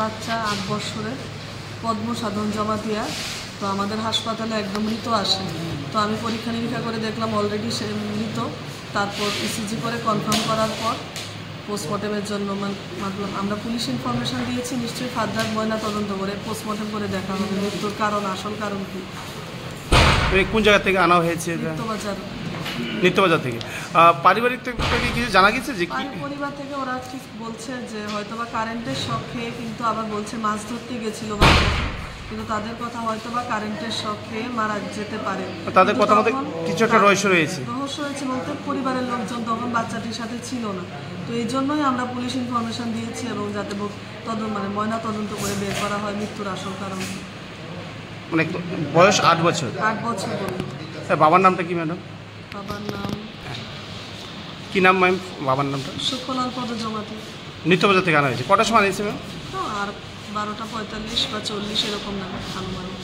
বাচ্চা 8 বছরের পদ্ম সাধন জমাতিয়া। তো আমাদের হাসপাতালে একদম মৃত আসে। তো আমি পরীক্ষা নিরীক্ষা করে দেখলাম অলরেডি সে মৃত। তারপর ইসিজি করে কনফার্ম করার পর পোস্টমর্টমের জন্য আমরা পুলিশ ইনফরমেশন দিয়েছি, নিশ্চয়ই ফার্দার ময়না তদন্ত করে পোস্টমর্টম করে দেখা হবে মৃত্যুর কারণ, আসল কারণ কি। কোন জায়গা থেকে আনা হয়েছে? নিত্যবাজার থেকে। পারিবারিক থেকে কিছু জানা গেছে যে পরিবার থেকে ওরা ঠিক বলছে যে হয়তোবা কারেন্টের শক খেয়ে, কিন্তু আবার বলছে মাছ ধরতে গেছিল বাচ্চাকে, কিন্তু তাদের কথা হয়তোবা কারেন্টের শক খেয়ে মারা যেতে পারে। তাদের কথা মতে কিছু একটা রহস্য রয়েছে বলতে পরিবারের লোকজন তখন বাচ্চাটির সাথে ছিল না। তো এই জন্যই আমরা পুলিশ ইনফরমেশন দিয়েছি এবং যাতে ময়না তদন্ত করে বের করা হয় মৃত্যুর আসল কারণ। বয়স 8 বছর। 8 বছর বলুন। বাবার নামটা কি ম্যাডাম? বাবার নাম কি নাম ম্যাম? বাবার নামটা সুখলাল পদ জমাতি। নিত্যবাজার থেকে আনা হয়েছে। কটার সময় আনিয়েছে ম্যাম? আর 12টা 45 বা 40 এরকম নামে আনুমানিক।